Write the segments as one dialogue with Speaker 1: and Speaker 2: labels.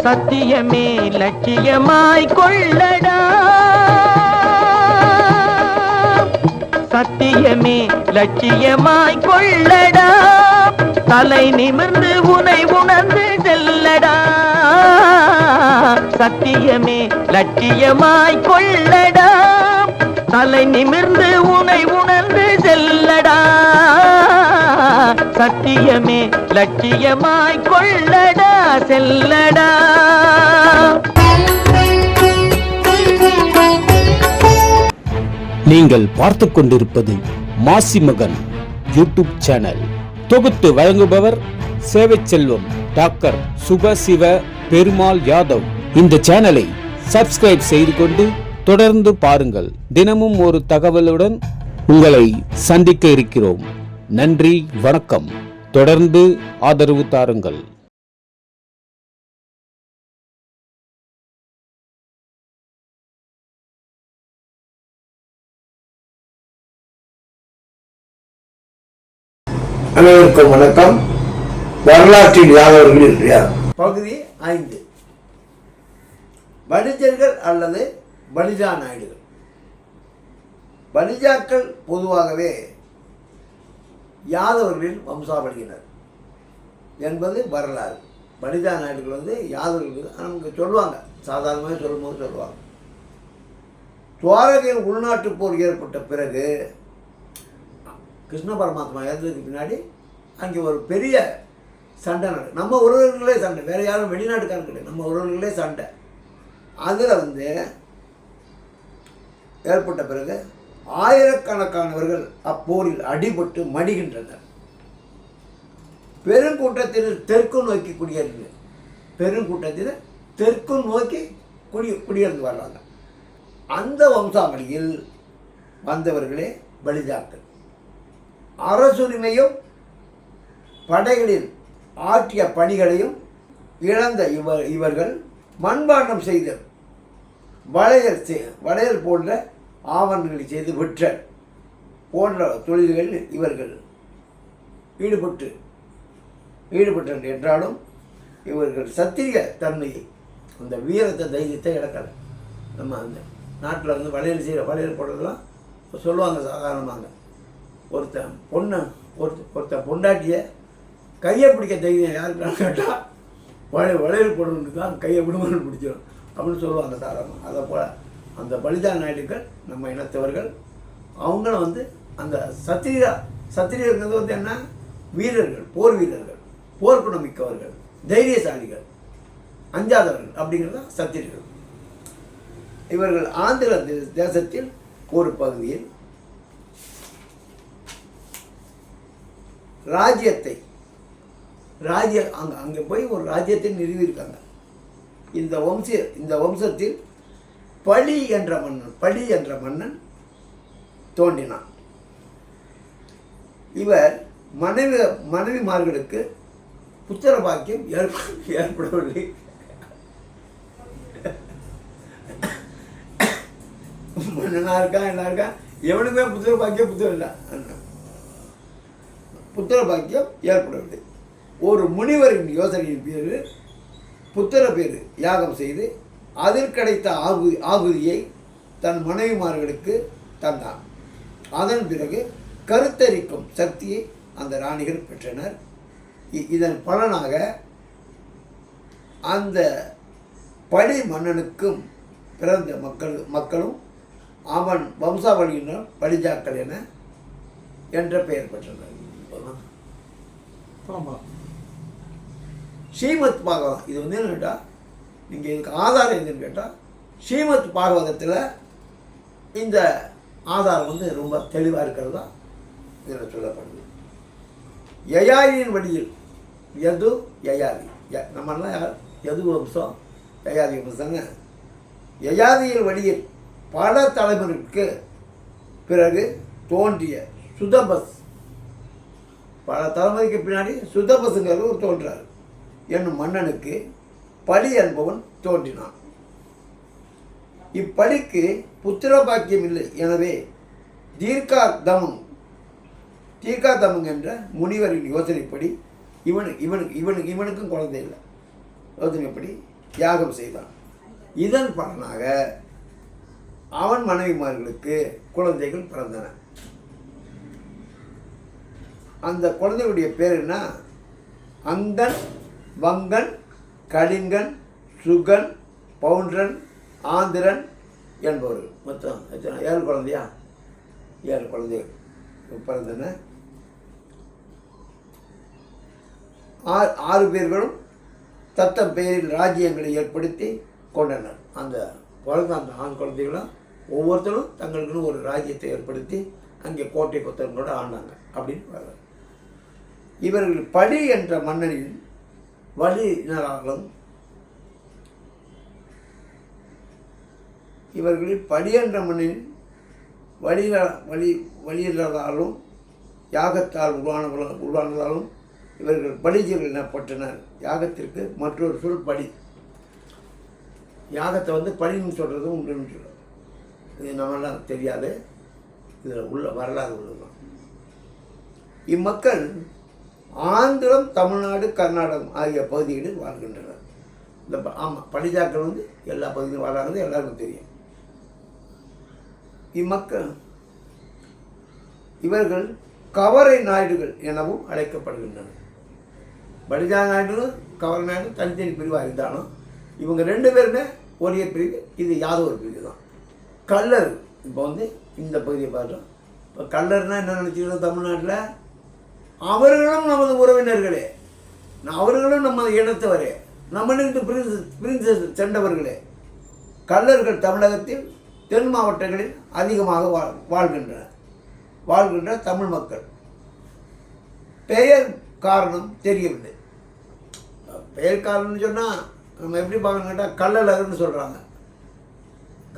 Speaker 1: சத்தியமே லட்சியமாய் கொள்ளடா, சத்தியமே லட்சியமாய் கொள்ளடா, தலை நிமிர்ந்து உனை உணர்ந்து செல்லடா, சத்தியமே லட்சியமாய் கொள்ளடா, தலை நிமிர்ந்து உனை உணர்ந்து செல்லடா, சத்தியமே லட்சியமாய் கொள்ளடா செல்லடா.
Speaker 2: நீங்கள் பார்த்துக் கொண்டிருப்பது மாசிமகன் யூடியூப் சேனல். தொகுத்து வழங்குபவர் சேவை செல்வம் டாக்டர் சுபசிவ பெருமாள் யாதவ். இந்த சேனலை சப்ஸ்கிரைப் செய்து கொண்டு தொடர்ந்து பாருங்கள். தினமும் ஒரு தகவலுடன் உங்களை சந்திக்க இருக்கிறோம். நன்றி, வணக்கம். தொடர்ந்து ஆதரவு தாருங்கள்.
Speaker 3: அனைவருக்கும் வணக்கம். வரலாற்றில் யாதவர்கள் யார்? பகுதி 5. பலிஜர்கள் அல்லது பலிஜா நாயுடுகள். பலிஜாக்கள் பொதுவாகவே யாதவர்களின் வம்சாவளியினர் என்பது வரலாறு. பலிஜா நாயுடுகள் யாதவர்களுக்கு நமக்கு சொல்லுவாங்க, சாதாரணமாக சொல்லும்போது சொல்லுவாங்க. துவாரகையில் உள்நாட்டு போர் ஏற்பட்ட பிறகு கிருஷ்ண பரமாத்மா இறந்ததுக்கு பின்னாடி அங்கே ஒரு பெரிய சண்டை நடக்கும். நம்ம உறவுகளே சண்டை, வேறு யாரும் வெளிநாட்டுக்காரன் கிடையாது, நம்ம உறவுகளே சண்டை. அதில் ஏற்பட்ட பிறகு ஆயிரக்கணக்கானவர்கள் அப்போரில் அடிபட்டு மடிகின்றனர். பெருங்கூட்டத்தினர் தெற்கு நோக்கி குடியேறினர். பெருங்கூட்டத்தினர் தெற்கு நோக்கி குடியேறி வர்றாங்க. அந்த வம்சாவளியில் வந்தவர்களே பலிஜாக்கள். அரசுரிமையும் படைகளில் ஆற்றிய பணிகளையும் இழந்த இவர்கள் மண்பாண்டம் செய்த வளையல் போன்ற ஆவணங்களை செய்து விற்ற போன்ற தொழில்களில் இவர்கள் ஈடுபட்டனர் என்றாலும் இவர்கள் சத்திரிய தன்மையை, அந்த வீரத்தை, தைரியத்தை இழக்கலை. நம்ம அந்த நாட்டில் வளையல் செய்கிற வளையல் போடுறதெல்லாம் சொல்லுவாங்க சாதாரணமாக. ஒருத்தன் பொண்டாட்டியை கையை பிடிக்க தைரியம் யாருக்கான்னு கேட்டால் வளையல் போடணுன்னு தான் கையை விடுமான்னு பிடிச்சிடும் அப்படின்னு சொல்லுவாங்க சாதாரணமாக. அதை போல் அந்த பலிஜா நாயுடுகள் நம்ம இனத்தவர்கள். அவங்களும் அந்த சத்திரியர்கள் என்ன, வீரர்கள், போர் வீரர்கள், போர்க்குணம் மிக்கவர்கள், தைரியசாலிகள், அஞ்சாதவர்கள் அப்படிங்கிறது சத்திரியர்கள். இவர்கள் ஆந்திர தேசத்தில் ஒரு பகுதியில் அங்கே போய் ஒரு ராஜ்யத்தை நிறுவியிருக்காங்க. இந்த வம்சத்தில் பலி என்ற மன்னன் தோன்றினான். இவர் மனைவிமார்களுக்கு புத்திர பாக்கியம் ஏற்படவில்லை. மன்னனா இருக்கா, என்ன இருக்கா, எவனுமே புத்திர பாக்கியம் ஏற்படவில்லை. ஒரு முனிவரின் யோசனையின் பேரு புத்திர பேரு யாகம் செய்து அதில் கிடைத்த ஆகுதியை தன் மனைவிமார்களுக்கு தந்தான். அதன் பிறகு கருத்தரிக்கும் சக்தியை அந்த ராணிகள் பெற்றனர். இதன் பலனாக அந்த பலி மன்னனுக்கும் பிறந்த மக்களும் அவன் வம்சாவளியினர் பலிஜாக்கள் என்ற பெயர் பெற்றனர். ஸ்ரீமத் பாகவதம் இது என்ன கேட்டால், நீங்கள் இதுக்கு ஆதாரம் எதுன்னு கேட்டால், ஸ்ரீமத் பாகவதத்தில் இந்த ஆதாரம் ரொம்ப தெளிவாக இருக்கிறது தான் இதில் சொல்லப்படுது. யயாதியின் வழியில் யயாதி நம்மளாம் யார் யது வம்சம், யயாதி வம்சங்க. யயாதியின் வழியில் பல தலைமுறைக்கு பிறகு தோன்றிய சுதபஸ், பல தலைமுறைக்கு பின்னாடி சுதபசுங்கிறவர் தோன்றார் என்னும் மன்னனுக்கு பலி என்பவன் தோன்றினான். இப்பலிக்கு புத்திர பாக்கியம் இல்லை. எனவே தீர்க்காதமம் என்ற முனிவரின் யோசனைப்படி இவனுக்கும் குழந்தை இல்லை. யோசனைப்படி யாகம் செய்தான். இதன் பலனாக அவன் மனைவிமார்களுக்கு குழந்தைகள் பிறந்தன. அந்த குழந்தைகளுடைய பேர் என்ன? அங்கன், வங்கன், கலிங்கன், சுகன், பவுண்ட்ரன், ஆந்திரன் என்பவர்கள். மொத்தம் எத்தனை? 7 குழந்தையா? 7 குழந்தைகள் பிறந்தன. 6 பேர்களும் தத்தம் பெயரில் ராஜ்யங்களை ஏற்படுத்தி கொண்டனர். அந்த பிறந்த அந்த ஆண் குழந்தைகளும் ஒவ்வொருத்தரும் தங்களுக்குன்னு ஒரு ராஜ்யத்தை ஏற்படுத்தி அங்கே கோட்டை கொத்தங்களோடு ஆண்டாங்க அப்படின்னு. இவர்கள் படி என்ற மன்னனின் வழியினராலும் இவர்களில் படி என்ற மன்னனின் வழியினராலும் யாகத்தால் உருவானதாலும் இவர்கள் படிஜர்கள் எனப்பட்டனர். யாகத்திற்கு மற்றொரு சொல் படி. யாகத்தை படின்னு சொல்கிறதும் உண்டுன்னு சொல்கிறோம். இது நம்மளாம் தெரியாது. இதில் உள்ள வரலாறு உள்ளதுதான். இம்மக்கள் ஆந்திரம், தமிழ்நாடு, கர்நாடகம் ஆகிய பகுதிகளில் வாழ்கின்றனர். இந்த பலிஜாக்கள் எல்லா பகுதியிலும் வாழ்கிறது எல்லாருக்கும் தெரியும். இவர்கள் கவரை நாயுடுகள் எனவும் அழைக்கப்படுகின்றனர். பலிஜா நாயுடு, கவரை நாயுடு தனித்தனி பிரிவாக இருந்தாலும் இவங்க 2 பேருமே ஒரே பிரிவு. இது யாதவர் பிரிவு தான். கல்லர் இப்போ இந்த பகுதியை பார்த்தோம். இப்போ கல்லர்னால் என்ன நினச்சிக்கிறோம்? தமிழ்நாட்டில் அவர்களும் நமது உறவினர்களே, அவர்களும் நமது இனத்தவரே, நம்மளுக்கு பிரிந்து சென்றவர்களே. கல்லர்கள் தமிழகத்தில் தென் மாவட்டங்களில் அதிகமாக வாழ்கின்ற தமிழ் மக்கள். பெயர் காரணம் தெரியவில்லை. பெயர் காரணம்னு சொன்னால் நம்ம எப்படி பார்க்கணும் கேட்டால் கள்ளழகர்னு சொல்கிறாங்க.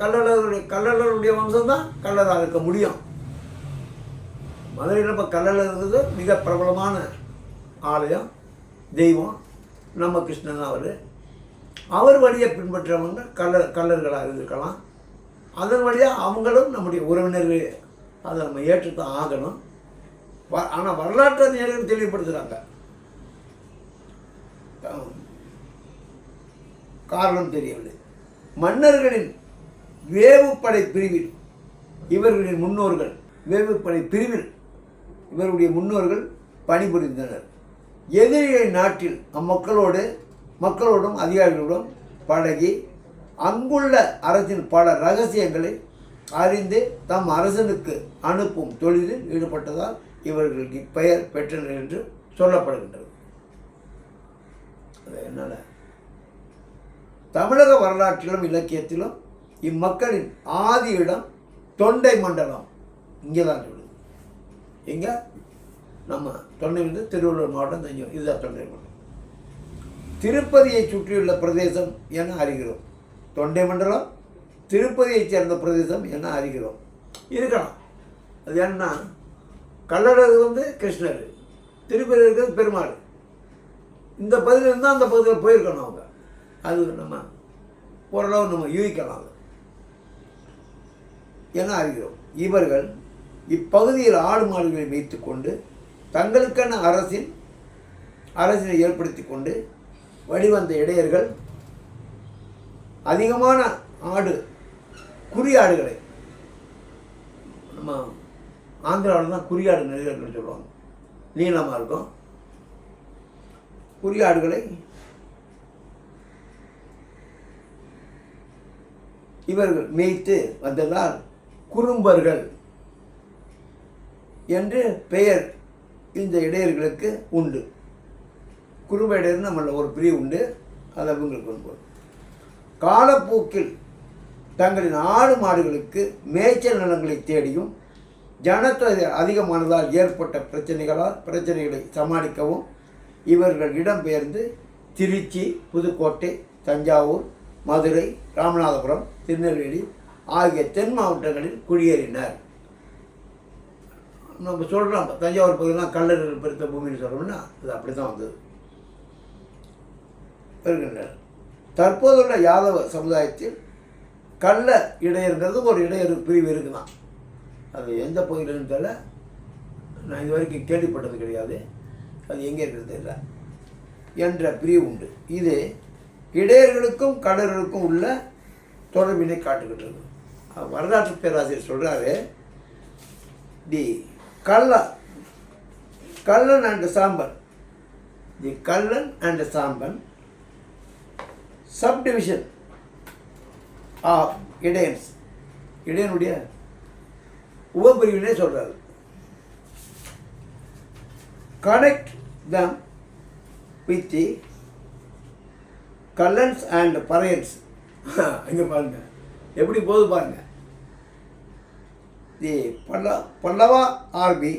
Speaker 3: கள்ளழகருடைய வம்சம் தான் கள்ளராக இருக்க முடியும். மதுரையில் இப்போ கள்ளழகர் மிக பிரபலமான ஆலயம், தெய்வம். நம்ம கிருஷ்ணன் அவர் வழியை பின்பற்றவங்க கள்ளர்களாக இருந்திருக்கலாம். அதன் வழியாக அவங்களும் நம்முடைய உறவினர்கள். அதை நம்ம ஏற்றுத்தான் ஆகணும். ஆனால் வரலாற்று அறிஞர்கள் தெளிவுபடுத்துகிறாங்க. காரணம் தெரியவில்லை. மன்னர்களின் வேவுப்படை பிரிவில் இவர்களுடைய முன்னோர்கள் பணிபுரிந்தனர். எதிரிகளின் நாட்டில் மக்களோடும் அதிகாரிகளோடும் பழகி அங்குள்ள அரசின் பல ரகசியங்களை அறிந்து தம் அரசனுக்கு அனுப்பும் தொழிலில் ஈடுபட்டதால் இவர்களுக்கு பெயர் பெற்றனர் என்று சொல்லப்படுகின்றது. என்னால் தமிழக வரலாற்றிலும் இலக்கியத்திலும் இம்மக்களின் ஆதி இடம் தொண்டை மண்டலம். இங்கே தான் சொல்லுது. எங்கே? நம்ம தொண்டை திருவள்ளூர் மாவட்டம், தஞ்சை. இதுதான் தொண்டை மண்டலம். திருப்பதியை சுற்றியுள்ள பிரதேசம் என அறிகிறோம். தொண்டை மண்டலம் திருப்பதியைச் சேர்ந்த பிரதேசம் என அறிகிறோம். இருக்கலாம். அது என்ன? கள்ளழகர் கிருஷ்ணர், திருப்பதி இருக்கிறது பெருமாள். இந்த பகுதியில் இருந்தால் அந்த பகுதியில் போயிருக்கணும் அவங்க. அது நம்ம ஓரளவு நம்ம யூகிக்கலாம் என அறிகிறோம். இவர்கள் இப்பகுதியில் ஆடு மாடுகளை வைத்து கொண்டு தங்களுக்கான அரசினை ஏற்படுத்தி கொண்டு வழிவந்த இடையர்கள் அதிகமான குறியாடுகளை, நம்ம ஆந்திராவில் தான் குறியாடு நிறைய சொல்லுவாங்க, நீளமாக இருக்கும். குறியாடுகளை இவர்கள் மேய்த்து வந்ததால் குறும்பர்கள் என்று பெயர் இந்த இடையர்களுக்கு உண்டு. குறும்ப இடையர்னு நம்மள ஒரு பிரிவு உண்டு. அது அவங்களுக்கு உண்டு. காலப்போக்கில் தங்களின் ஆடு மாடுகளுக்கு மேய்ச்சல் நிலங்களை தேடியும் ஜனத்தொகை அதிகமானதால் ஏற்பட்ட பிரச்சனைகளை சமாளிக்கவும் இவர்கள் இடம்பெயர்ந்து திருச்சி, புதுக்கோட்டை, தஞ்சாவூர், மதுரை, ராமநாதபுரம், திருநெல்வேலி ஆகிய தென் மாவட்டங்களில் குடியேறினர். நம்ம சொல்கிறோம் தஞ்சாவூர் பகுதியெலாம் கல்லர்கள் பெருத்த பூமின்னு சொல்கிறோம்னா அது அப்படி தான் வந்தது. வருகின்றனர். தற்போதுள்ள யாதவ சமுதாயத்தில் கள்ள இடையருங்கிறது ஒரு இடையர் பிரிவு இருக்குதான். அது எந்த பகுதியிலும் தெரியல, நான் இது வரைக்கும் கேள்விப்பட்டது கிடையாது. அது எங்கே இருக்கிறது தெரியல என்ற பிரிவு உண்டு. இது இடையர்களுக்கும் கள்ளர்களுக்கும் உள்ள தொடர்பினை காட்டுகின்றது. வரலாற்று பேராசிரியர் சொல்கிறாரு, தி Kallan and Samban, the Kallan and Samban subdivision of Idaiyans, இடையனுடைய உபபிரிவினை சொல்கிறார். Connect them with the Kallans and Paraiyans. இங்கே பாருங்க எப்படி போகுது பாருங்க. The Pallava army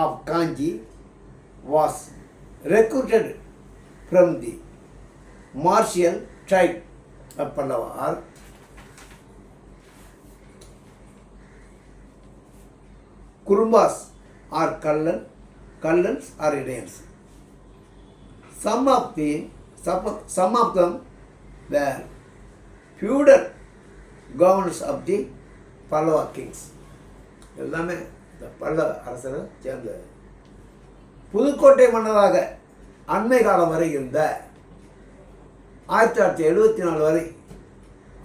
Speaker 3: of Kanchi was recruited from the martial tribe of Pallava or Kurumbas or Kallans or Idaiyans. Some of them were feudal governors of the Pallava kings. எல்லாமே இந்த பல்லவ அரசரை சேர்ந்தது. புதுக்கோட்டை மன்னராக அண்மை காலம் வரை இருந்த 1974 வரை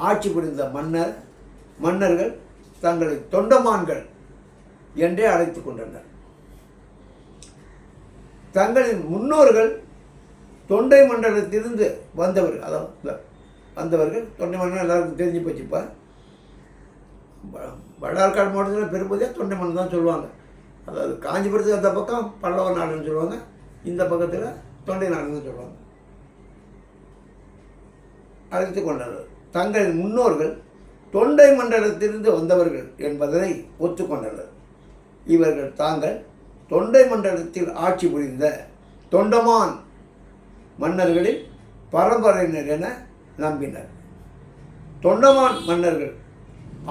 Speaker 3: ஆட்சி புரிந்த மன்னர்கள் தங்களை தொண்டமான்கள் என்றே அழைத்துக் கொண்டனர். தங்களின் முன்னோர்கள் தொண்டை மண்டலத்திலிருந்து வந்தவர்கள், அதாவது வந்தவர்கள் தொண்டை மண்டலம் எல்லாருக்கும் தெரிஞ்சு போச்சுப்பா. வடார்காடு மாவட்டத்தில் பெரும்பகுதியாக தொண்டை மண்டலம் தான் சொல்லுவாங்க. அதாவது காஞ்சிபுரத்துக்கு அந்த பக்கம் பல்லவ நாடுன்னு சொல்லுவாங்க, இந்த பக்கத்தில் தொண்டை நாடுன்னு சொல்லுவாங்க. அழைத்து கொண்டனர். தங்களின் முன்னோர்கள் தொண்டை மண்டலத்திலிருந்து வந்தவர்கள் என்பதனை ஒத்துக்கொண்டனர். இவர்கள் தாங்கள் தொண்டை மண்டலத்தில் ஆட்சி புரிந்த தொண்டமான் மன்னர்களின் பரம்பரையினர் என நம்பினர். தொண்டமான் மன்னர்கள்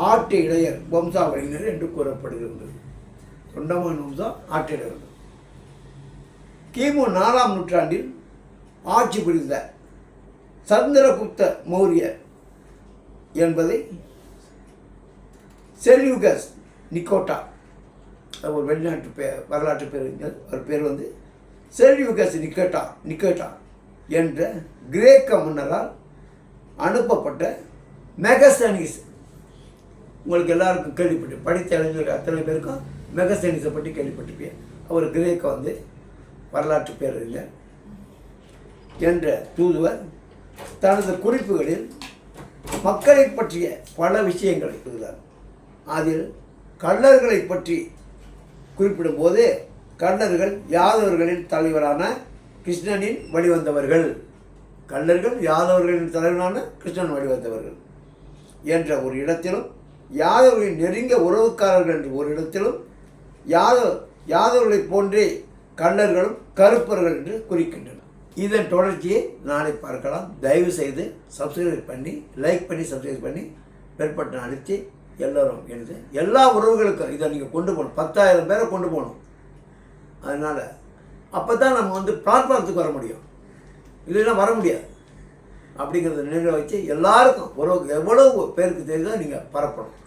Speaker 3: ஆட்டு இடையர் வம்சாவளியினர் என்று கூறப்படுகிறது. தொண்டமான் வம்சம் ஆட்டு இடையர்கள். கிமு 4ஆம் நூற்றாண்டில் ஆட்சி புரிந்த சந்திரகுப்த மௌரியர் என்பதை செல்யூகஸ் நிக்கோட்டா, ஒரு வெளிநாட்டு வரலாற்று பேர், ஒரு பேர் வந்து செல்யூகஸ் நிக்கோட்டா என்ற கிரேக்க மன்னரால் அனுப்பப்பட்ட மெகஸ்தனிஸ். உங்களுக்கு எல்லாருக்கும் கேள்விப்பட்டு, படித்த இளைஞர்கள் அத்தனை பேருக்கும் மெகஸ்தனிஸை பற்றி கேள்விப்பட்டிருப்பேன். அவர் கிரேக்க வந்து வரலாற்று பேரறிஞர் என்ற தூதுவர் தனது குறிப்புகளில் மக்களை பற்றிய பல விஷயங்களை எழுதுகிறார். அதில் கள்ளர்களை பற்றி குறிப்பிடும்போது, கள்ளர்கள் யாதவர்களின் தலைவரான கிருஷ்ணனின் வழிவந்தவர்கள், கள்ளர்கள் யாதவர்களின் தலைவரான கிருஷ்ணன் வழிவந்தவர்கள் என்ற ஒரு இடத்திலும், யாதவர்களின் நெருங்கிய உறவுக்காரர்கள் என்று ஒரு இடத்திலும், யாதவர்களைப் போன்றே கள்ளர்களும் கருப்பர்கள் என்று குறிக்கின்றனர். இதன் தொடர்ச்சியை நாளை பார்க்கலாம். தயவு செய்து சப்ஸ்கிரைப் பண்ணி, லைக் பண்ணி, சப்ஸ்கிரைப் பண்ணி பெல் பட்டன் அடித்து எல்லோரும் எழுது. எல்லா உறவுகளுக்கும் இதை நீங்கள் கொண்டு போகணும். 10,000 பேரை கொண்டு போகணும். அதனால் அப்போ தான் நம்ம வந்து பிளாட்ஃபார்த்துக்கு வர முடியும், இல்லைன்னா வர முடியாது. அப்படிங்கிறத நினைவில் வச்சு எல்லாருக்கும் உறவு எவ்வளவு பேருக்கு தெரியுதோ நீங்கள் பரப்பணும்.